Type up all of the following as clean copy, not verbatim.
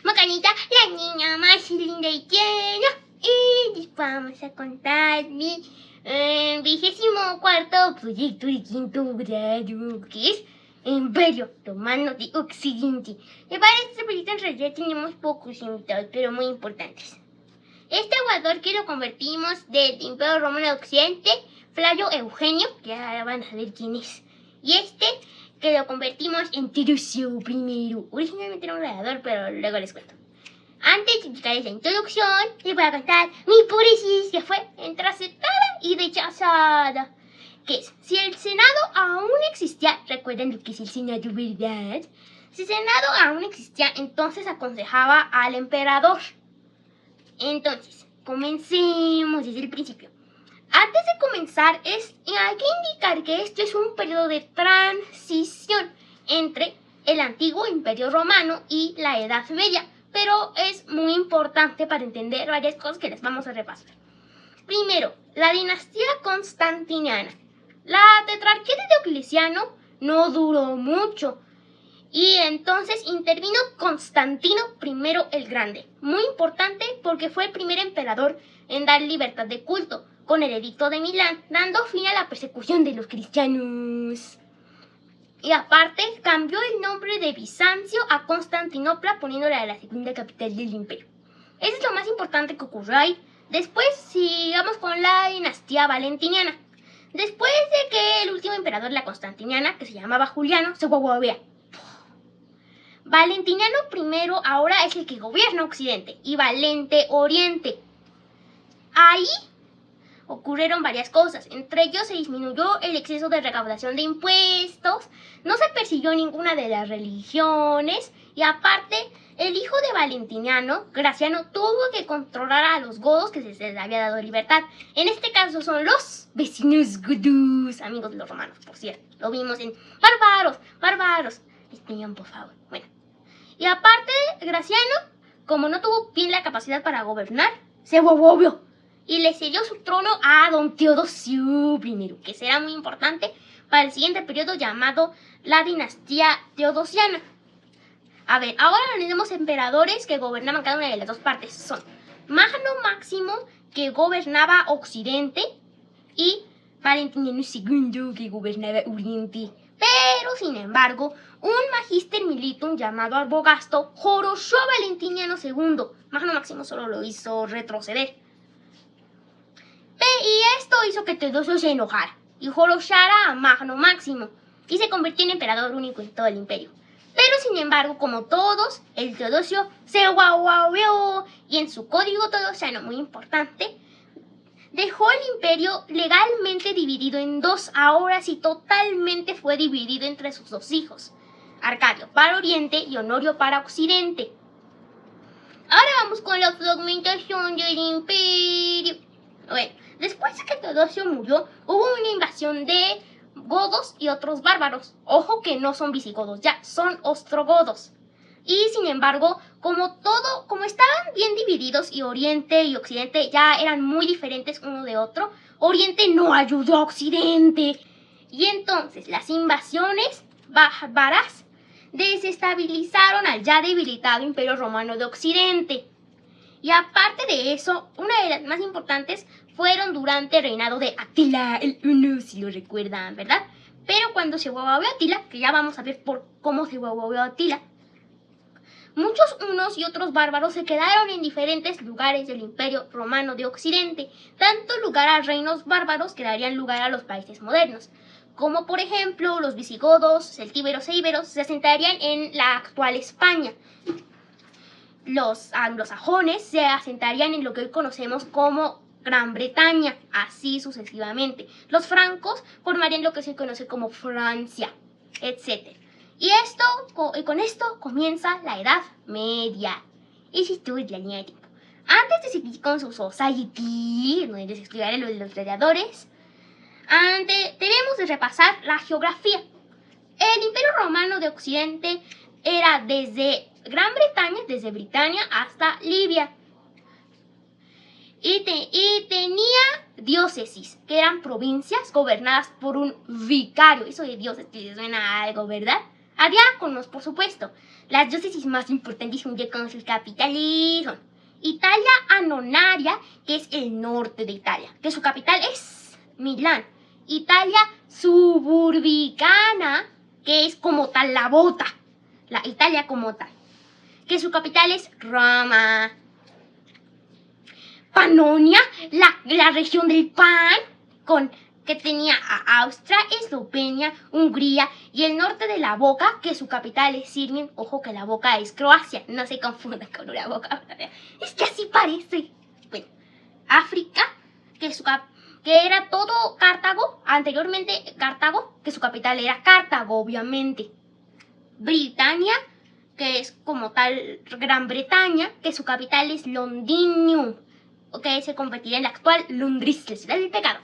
Macanita, la niña más linda y tierna. Y les vamos a contar mi 24º proyecto de quinto grado, que es Imperio Romano de Occidente. Y para este proyecto en realidad tenemos pocos invitados, pero muy importantes. Este jugador que lo convertimos del Imperio Romano de Occidente, Flavio Eugenio, que ahora van a saber quién es. Y este que lo convertimos en Teodosio primero. Originalmente era un gladiador, pero luego les cuento. Antes de explicarles la introducción, les voy a contar mi hipótesis que fue interceptada y rechazada. Que es, si el Senado aún existía, recuerden lo que es el Senado, ¿verdad? Si el Senado aún existía, entonces aconsejaba al emperador. Entonces, comencemos desde el principio. Antes de comenzar, hay que indicar que este es un periodo de transición entre el antiguo Imperio Romano y la Edad Media, pero es muy importante para entender varias cosas que les vamos a repasar. Primero, la dinastía constantiniana. La tetrarquía de Diocleciano no duró mucho y entonces intervino Constantino I el Grande, muy importante porque fue el primer emperador en dar libertad de culto con el edicto de Milán, dando fin a la persecución de los cristianos. Y aparte, cambió el nombre de Bizancio a Constantinopla, poniéndole a la segunda capital del imperio. Eso es lo más importante que ocurrió ahí. Después, sigamos con la dinastía valentiniana. Después de que el último emperador de la Constantiniana, que se llamaba Juliano, se guaguabea. Valentiniano I ahora es el que gobierna Occidente y Valente Oriente. Ahí ocurrieron varias cosas, entre ellos se disminuyó el exceso de recaudación de impuestos, no se persiguió ninguna de las religiones y aparte el hijo de Valentiniano, Graciano, tuvo que controlar a los godos que se les había dado libertad. En este caso son los vecinos godos, amigos de los romanos, por cierto. Lo vimos en bárbaros. Espiñón, por favor. Bueno. Y aparte, Graciano, como no tuvo bien la capacidad para gobernar, se volvió y le cedió su trono a don Teodosio I, que será muy importante para el siguiente periodo llamado la dinastía teodosiana. A ver, ahora tenemos emperadores que gobernaban cada una de las dos partes. Son Magno Máximo, que gobernaba Occidente, y Valentiniano II, que gobernaba Oriente. Pero, sin embargo, un magister militum llamado Arbogasto joroshó a Valentiniano II. Magno Máximo solo lo hizo retroceder. Y esto hizo que Teodosio se enojara y joroshara a Magno Máximo y se convirtió en emperador único en todo el imperio. Pero sin embargo, como todos, el Teodosio se guauguabeó y en su código teodosiano muy importante, dejó el imperio legalmente dividido en dos, ahora sí totalmente fue dividido entre sus dos hijos, Arcadio para Oriente y Honorio para Occidente. Ahora vamos con la fragmentación del imperio. Bueno, después de que Teodosio murió, hubo una invasión de godos y otros bárbaros. Ojo que no son visigodos ya, son ostrogodos. Y sin embargo, como estaban bien divididos y Oriente y Occidente ya eran muy diferentes uno de otro, Oriente no ayudó a Occidente. Y entonces las invasiones bárbaras desestabilizaron al ya debilitado Imperio Romano de Occidente. Y aparte de eso, una de las más importantes fueron durante el reinado de Atila el Uno, si lo recuerdan, ¿verdad? Pero cuando se guaguabeó Atila, que ya vamos a ver por cómo se guaguabeó Atila, muchos unos y otros bárbaros se quedaron en diferentes lugares del Imperio Romano de Occidente, dando lugar a reinos bárbaros que darían lugar a los países modernos, como por ejemplo los visigodos, celtíberos e íberos se asentarían en la actual España. Los anglosajones se asentarían en lo que hoy conocemos como Gran Bretaña, así sucesivamente. Los francos formarían lo que se conoce como Francia, etc. Y con esto comienza la Edad Media. Esa es la línea de tiempo. Antes de seguir con su society, donde les explicaré lo de los gladiadores, debemos de repasar la geografía. El Imperio Romano de Occidente era desde Gran Bretaña, desde Britania hasta Libia. Y tenía diócesis, que eran provincias gobernadas por un vicario. Eso de diócesis suena a algo, ¿verdad? a diáconos, por supuesto. Las diócesis más importantes junto con sus capitales son Italia Anonaria, que es el norte de Italia, que su capital es Milán. Italia Suburbicana, que es como tal la bota, la Italia como tal, que su capital es Roma. Panonia, la región del pan, que tenía a Austria, Eslovenia, Hungría y el norte de la Boca, que su capital es Sirmium. Ojo que la Boca es Croacia, no se confundan con una boca. Es que así parece. Bueno, África, que era todo Cartago, anteriormente Cartago, que su capital era Cartago, obviamente. Britania, que es como tal Gran Bretaña, que su capital es Londinium, que se convertirá en la actual Londres, la ciudad del pecado.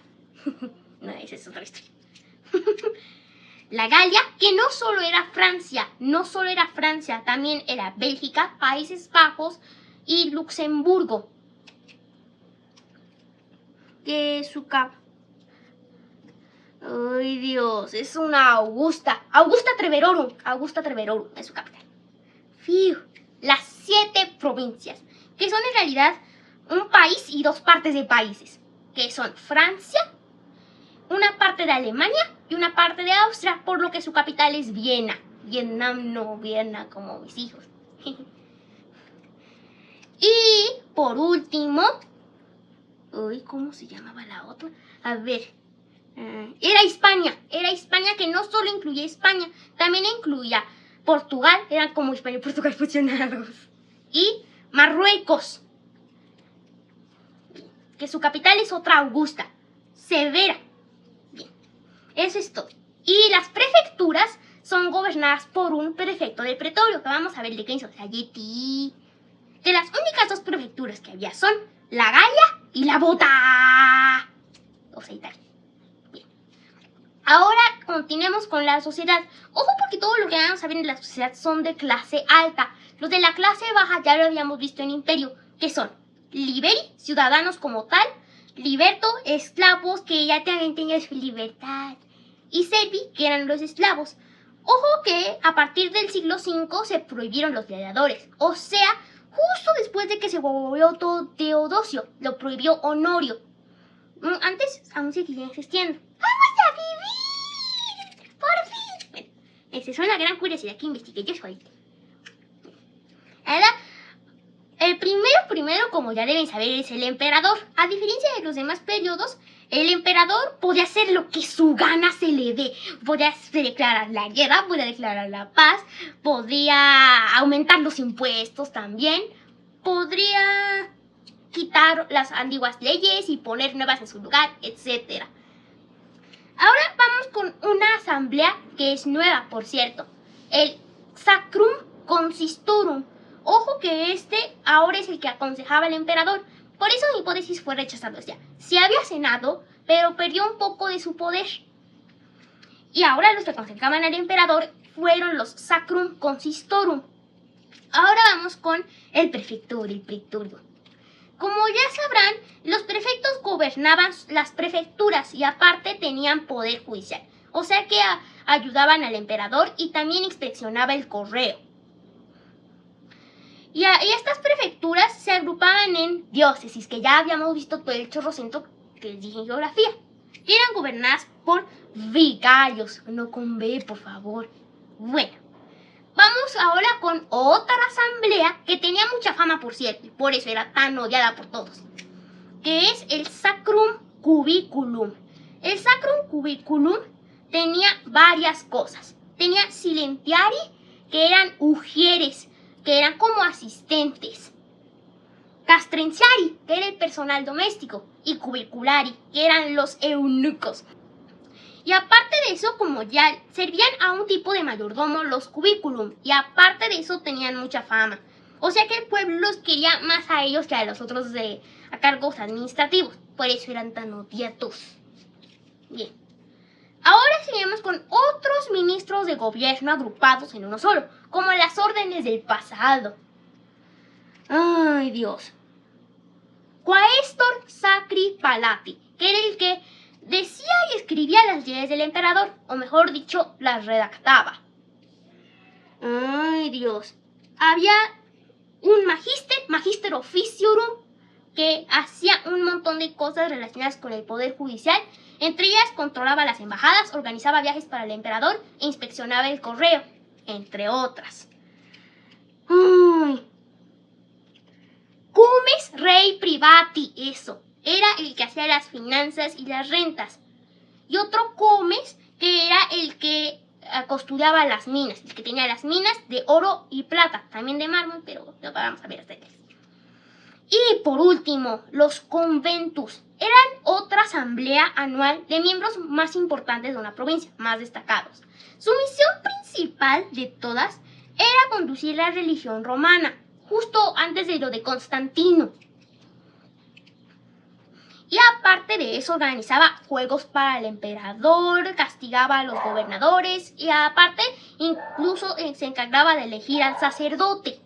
No, esa es otra historia. La Galia, que no solo era Francia, también era Bélgica, Países Bajos y Luxemburgo. Que su Ay, Dios, es una Augusta Treverorum es su capital. Las 7 provincias, que son en realidad un país y 2 partes de países, que son Francia, una parte de Alemania y una parte de Austria, por lo que su capital es Viena. Viena como mis hijos. Y por último, ¿cómo se llamaba la otra? A ver, era Hispania, que no solo incluía España, también incluía Portugal, eran como España y Portugal fusionados, y Marruecos, que su capital es otra Augusta, Severa. Bien, eso es todo. Y las prefecturas son gobernadas por un prefecto del pretorio, que vamos a ver de qué hizo Sayeti. Que las únicas 2 prefecturas que había son la Galia y la Bota, o sea, Italia. Bien. Ahora continuemos con la sociedad. Ojo, porque todo lo que vamos a ver en la sociedad son de clase alta. Los de la clase baja ya lo habíamos visto en Imperio, que son liberi, ciudadanos como tal, liberto, esclavos, que ya también tenían su libertad, y servi, que eran los esclavos. Ojo que a partir del siglo V se prohibieron los gladiadores, o sea, justo después de que se volvió Teodosio, lo prohibió Honorio. Antes aún seguía existiendo. ¡Vamos a vivir! ¡Por fin! Bueno, esa es una gran curiosidad que investigué yo soy. Ahora, el primero, como ya deben saber, es el emperador. A diferencia de los demás periodos, el emperador podía hacer lo que su gana se le dé. Podía declarar la guerra, podía declarar la paz, podía aumentar los impuestos también, podría quitar las antiguas leyes y poner nuevas en su lugar, etc. Ahora vamos con una asamblea que es nueva, por cierto. El Sacrum Consistorum. Ojo que ahora es el que aconsejaba al emperador. Por eso mi hipótesis fue rechazada. Sí había senado, pero perdió un poco de su poder. Y ahora los que aconsejaban al emperador fueron los Sacrum Consistorum. Ahora vamos con el prefector, el pretorio. Como ya sabrán, los prefectos gobernaban las prefecturas y aparte tenían poder judicial. O sea que ayudaban al emperador y también inspeccionaba el correo. Y estas prefecturas se agrupaban en diócesis, que ya habíamos visto todo el chorrocento que les dije en geografía. Y eran gobernadas por vicarios, no con B, por favor. Bueno, vamos ahora con otra asamblea que tenía mucha fama, por cierto, y por eso era tan odiada por todos, que es el Sacrum Cubiculum. El Sacrum Cubiculum tenía varias cosas. Tenía silentiari, que eran ujieres, que eran como asistentes, castrenciari, que era el personal doméstico, y cubiculari, que eran los eunucos. Y aparte de eso, como ya servían a un tipo de mayordomo, los cubiculum, y aparte de eso tenían mucha fama. O sea que el pueblo los quería más a ellos que a los otros a cargos administrativos. Por eso eran tan odiados. Bien. Ahora seguimos con otros ministros de gobierno agrupados en uno solo, como las órdenes del pasado. ¡Ay, Dios! Quaestor Sacri Palati, que era el que decía y escribía las leyes del emperador, o mejor dicho, las redactaba. Ay, Dios. Había un magister officiorum, que hacía un montón de cosas relacionadas con el poder judicial. Entre ellas controlaba las embajadas, organizaba viajes para el emperador e inspeccionaba el correo, entre otras. Cumes rei privati, eso. Era el que hacía las finanzas y las rentas. Y otro Comes, que era el que custodiaba las minas, el que tenía las minas de oro y plata, también de mármol, pero lo vamos a ver hasta después. Y por último, los conventus. Eran otra asamblea anual de miembros más importantes de una provincia, más destacados. Su misión principal de todas era conducir la religión romana, justo antes de lo de Constantino. Y aparte de eso, organizaba juegos para el emperador, castigaba a los gobernadores y aparte incluso se encargaba de elegir al sacerdote.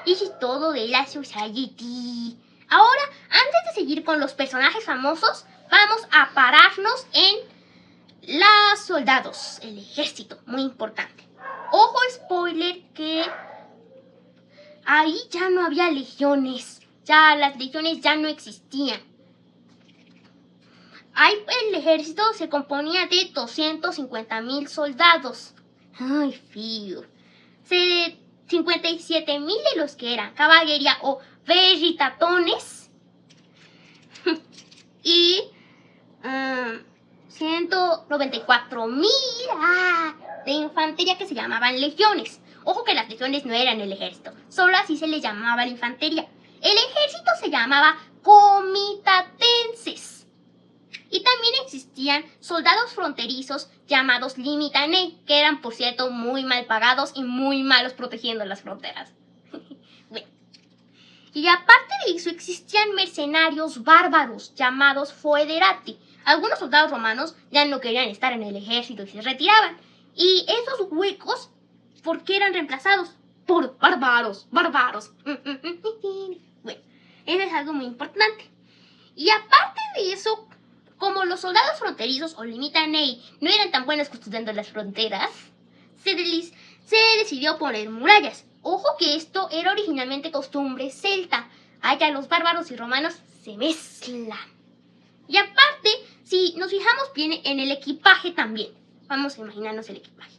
Y todo de la Society. Ahora, antes de seguir con los personajes famosos, vamos a pararnos en los soldados, el ejército, muy importante. Ojo, spoiler, que ahí ya no había legiones, ya las legiones ya no existían. Ahí el ejército se componía de 250,000 soldados. Ay, fío. 57,000 de los que eran caballería o veritatones y 194,000 de infantería que se llamaban legiones. Ojo que las legiones no eran el ejército, solo así se les llamaba la infantería. El ejército se llamaba comitatenses. Y también existían soldados fronterizos llamados limitanei, que eran, por cierto, muy mal pagados y muy malos protegiendo las fronteras. Bueno. Y aparte de eso, existían mercenarios bárbaros llamados foederati. Algunos soldados romanos ya no querían estar en el ejército y se retiraban. Y esos huecos, ¿por qué eran reemplazados? Por bárbaros. Bueno, eso es algo muy importante. Y aparte de eso, como los soldados fronterizos o limitanei no eran tan buenos custodiando las fronteras, se decidió poner murallas. Ojo que esto era originalmente costumbre celta. Allá los bárbaros y romanos se mezclan. Y aparte, si nos fijamos bien en el equipaje también, vamos a imaginarnos el equipaje.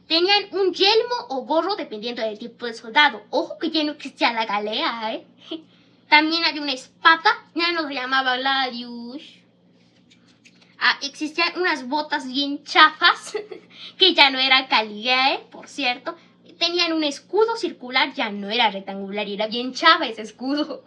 Tenían un yelmo o gorro dependiendo del tipo de soldado. Ojo que ya no existía la galea, ¿eh? También había una espada, ya nos llamaba gladius. Existían unas botas bien chafas, que ya no eran caligae, por cierto. Tenían un escudo circular, ya no era rectangular y era bien chafa ese escudo.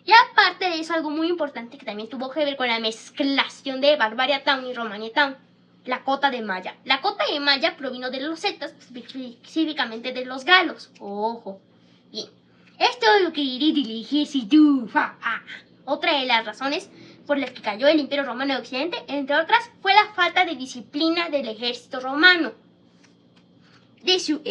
Y aparte de eso, algo muy importante que también tuvo que ver con la mezclación de Barbaria Town y Romania Town, la cota de malla. La cota de malla provino de los celtas, específicamente de los galos. Ojo. Bien. Esto es lo que diré del ejército. Otra de las razones por las que cayó el Imperio Romano de Occidente, entre otras, fue la falta de disciplina del ejército romano. De su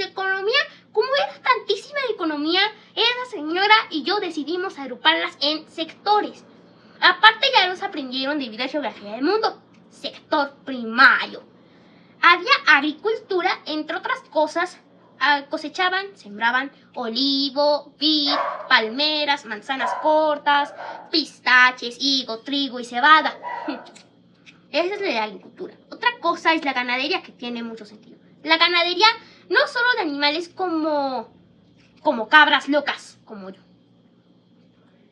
economía, como era tantísima economía, esa señora y yo decidimos agruparlas en sectores. Aparte ya los aprendieron debido a la geografía del mundo. Sector primario. Había agricultura, entre otras cosas. Cosechaban, sembraban olivo, vid, palmeras, manzanas cortas, pistaches, higo, trigo y cebada. Esa es la agricultura. Otra cosa es la ganadería, que tiene mucho sentido. La ganadería no solo de animales como cabras locas, como yo.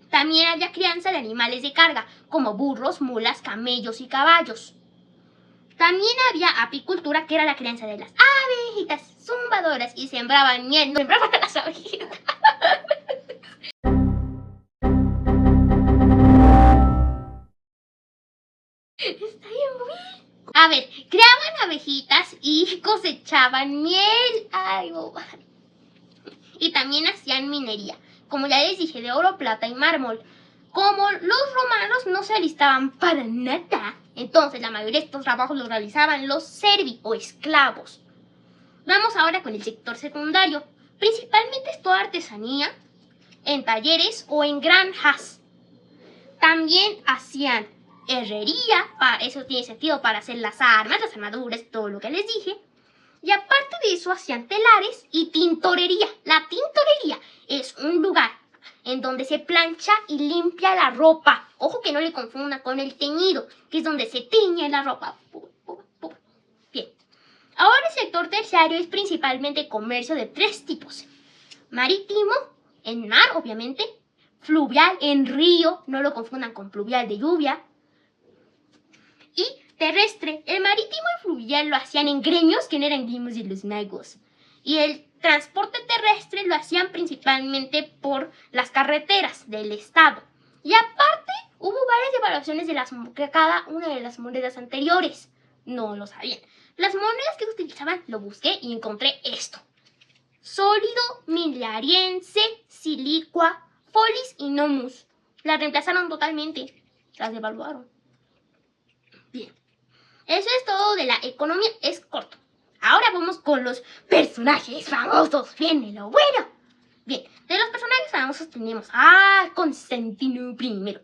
También había crianza de animales de carga, como burros, mulas, camellos y caballos. También había apicultura, que era la crianza de las abejitas zumbadoras, y sembraban miel, no sembraban a las abejitas. Está bien, bien. A ver, creaban abejitas y cosechaban miel. Ay, boba. Y también hacían minería, como ya les dije, de oro, plata y mármol. Como los romanos no se alistaban para nada, entonces la mayoría de estos trabajos los realizaban los servi o esclavos. Vamos ahora con el sector secundario. Principalmente es toda artesanía, en talleres o en granjas. También hacían herrería, eso tiene sentido para hacer las armas, las armaduras, todo lo que les dije. Y aparte de eso hacían telares y tintorería. La tintorería es un lugar en donde se plancha y limpia la ropa. Ojo que no le confunda con el teñido, que es donde se tiñe la ropa. Bien. Ahora el sector terciario es principalmente comercio de 3 tipos. Marítimo, en mar obviamente. Fluvial, en río, no lo confundan con pluvial de lluvia. Y terrestre. El marítimo y fluvial lo hacían en gremios que no eran gremios de los magos. Y el transporte terrestre lo hacían principalmente por las carreteras del estado. Y aparte hubo varias devaluaciones de cada una de las monedas anteriores. No lo sabían. Las monedas que utilizaban lo busqué y encontré esto. Sólido, milariense, silicua, folis y nomus. Las reemplazaron totalmente. Las devaluaron. Bien. Eso es todo de la economía. Es corto. Ahora vamos con los personajes famosos. Viene lo bueno. Bien, de los personajes famosos tenemos a Constantino I.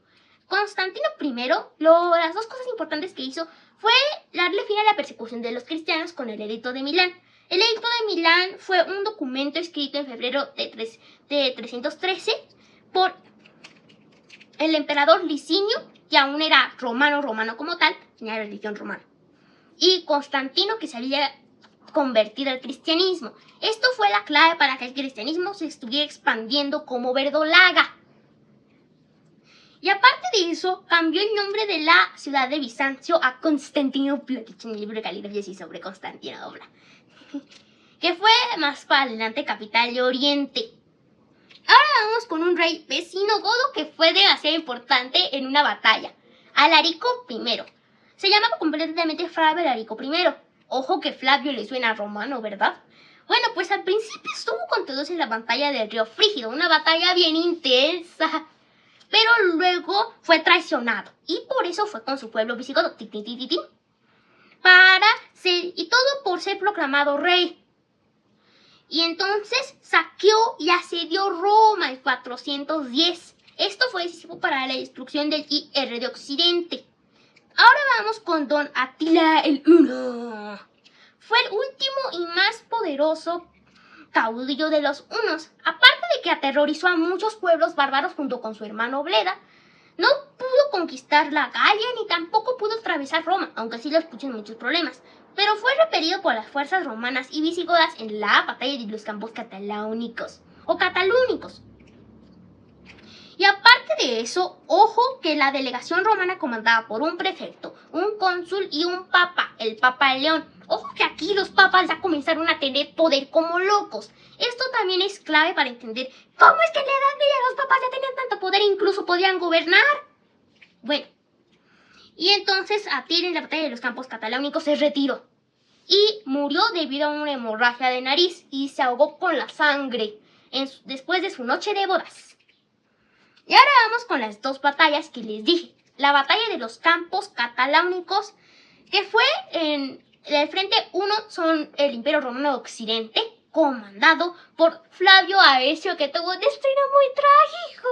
Constantino I, las 2 cosas importantes que hizo fue darle fin a la persecución de los cristianos con el Edicto de Milán. El Edicto de Milán fue un documento escrito en febrero de 313 por el emperador Licinio, que aún era romano como tal, tenía religión romana. Y Constantino, que se había convertido al cristianismo. Esto fue la clave para que el cristianismo se estuviera expandiendo como verdolaga. Y aparte de eso, cambió el nombre de la ciudad de Bizancio a Constantinopla, que en el libro de caligrafía sí sobre Constantinopla, que fue más para adelante capital de Oriente. Ahora vamos con un rey vecino godo que fue demasiado importante en una batalla, Alarico I. Se llamaba completamente Flavio Alarico I. Ojo que Flavio le suena romano, ¿verdad? Bueno, pues al principio estuvo con todos en la batalla del río Frígido, una batalla bien intensa. Pero luego fue traicionado y por eso fue con su pueblo visigodo, y todo por ser proclamado rey. Y entonces saqueó y asedió Roma en 410. Esto fue decisivo para la destrucción del IR de Occidente. Ahora vamos con Don Atila el Huno. Fue el último y más poderoso caudillo de los hunos. Aparte de que aterrorizó a muchos pueblos bárbaros junto con su hermano Bleda, no pudo conquistar la Galia ni tampoco pudo atravesar Roma, aunque sí les puso muchos problemas. Pero fue repelido por las fuerzas romanas y visigodas en la batalla de los campos cataláunicos o catalúnicos. Y aparte de eso, ojo que la delegación romana comandada por un prefecto, un cónsul y un papa, el Papa León. Ojo que aquí los papas ya comenzaron a tener poder como locos. Esto también es clave para entender cómo es que en la Edad Media los papas ya tenían tanto poder e incluso podían gobernar. Bueno, y entonces Atila en la batalla de los campos cataláunicos se retiró y murió debido a una hemorragia de nariz y se ahogó con la sangre después de su noche de bodas. Y ahora vamos con las 2 batallas que les dije. La batalla de los campos cataláunicos, que fue en el frente 1 son el Imperio Romano de Occidente, comandado por Flavio Aecio, que tuvo un destino muy trágico.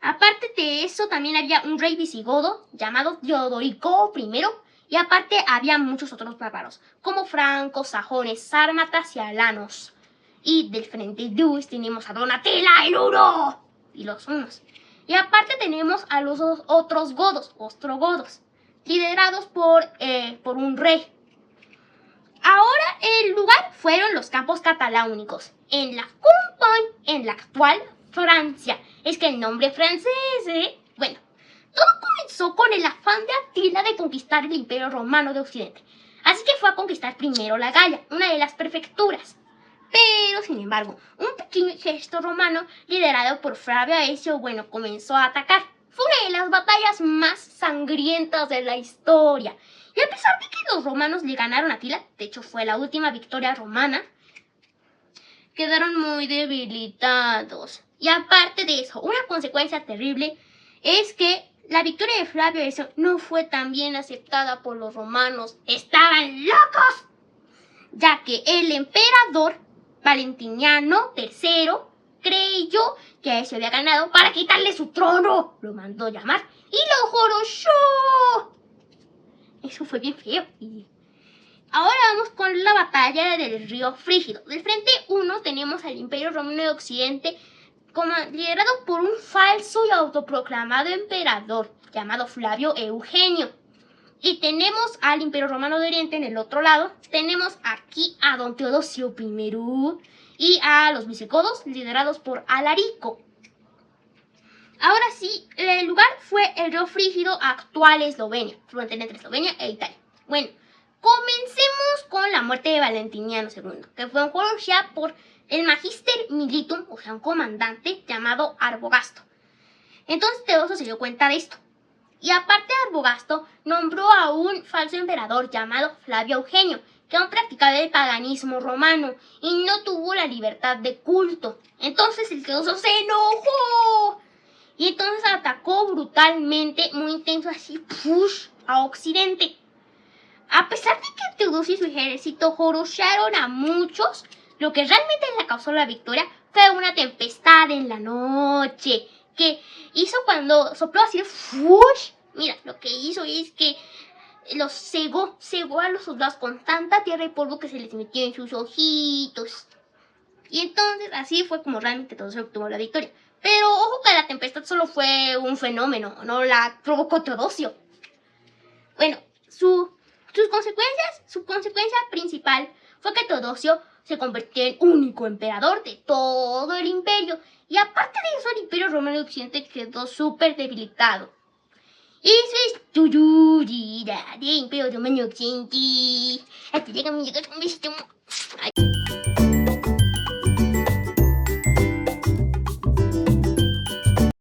Aparte de eso, también había un rey visigodo llamado Teodorico I, y aparte había muchos otros bárbaros, como francos, sajones, sármatas y alanos. Y del frente 2 tenemos a Don Atila el Huno y los hunos. Y aparte tenemos a los otros godos, ostrogodos, liderados por un rey. Ahora el lugar fueron los campos cataláunicos, en la Compiègne, en la actual Francia. Es que el nombre francés, Bueno, todo comenzó con el afán de Atila de conquistar el Imperio Romano de Occidente. Así que fue a conquistar primero la Galia, una de las prefecturas. Pero, sin embargo, un pequeño ejército romano liderado por Flavio Aecio, comenzó a atacar. Fue una de las batallas más sangrientas de la historia. Y a pesar de que los romanos le ganaron a Atila, de hecho fue la última victoria romana, quedaron muy debilitados. Y aparte de eso, una consecuencia terrible es que la victoria de Flavio Aecio no fue tan bien aceptada por los romanos. ¡Estaban locos! Ya que el emperador Valentiniano III creyó que se había ganado para quitarle su trono. Lo mandó llamar y lo joroshó. Eso fue bien feo. Ahora vamos con la batalla del río Frígido. Del frente 1 tenemos al Imperio Romano de Occidente liderado por un falso y autoproclamado emperador llamado Flavio Eugenio. Y tenemos al Imperio Romano de Oriente en el otro lado. Tenemos aquí a don Teodosio I y a los visigodos liderados por Alarico. Ahora sí, el lugar fue el río Frígido, actual Eslovenia, frontera entre Eslovenia e Italia. Bueno, comencemos con la muerte de Valentiniano II, que fue enjuiciado por el Magister Militum, o sea, un comandante llamado Arbogasto. Entonces Teodosio se dio cuenta de esto. Y aparte de Arbogasto, nombró a un falso emperador llamado Flavio Eugenio, que aún practicaba el paganismo romano y no tuvo la libertad de culto. Entonces el Teodosio se enojó. Y entonces atacó brutalmente, muy intenso, así, push, a Occidente. A pesar de que Teodosio y su ejército jorosharon a muchos, lo que realmente le causó la victoria fue una tempestad en la noche, que hizo cuando sopló así, push. Mira, lo que hizo es que los cegó a los soldados con tanta tierra y polvo que se les metió en sus ojitos. Y entonces así fue como realmente Teodosio obtuvo la victoria. Pero ojo que la tempestad solo fue un fenómeno, no la provocó Teodosio. Bueno, su consecuencia principal fue que Teodosio se convirtió en único emperador de todo el imperio. Y aparte de eso, el Imperio Romano de Occidente quedó súper debilitado. Eso es Tuyurira de Imperio Romano de Occidente. Hasta llega un besito.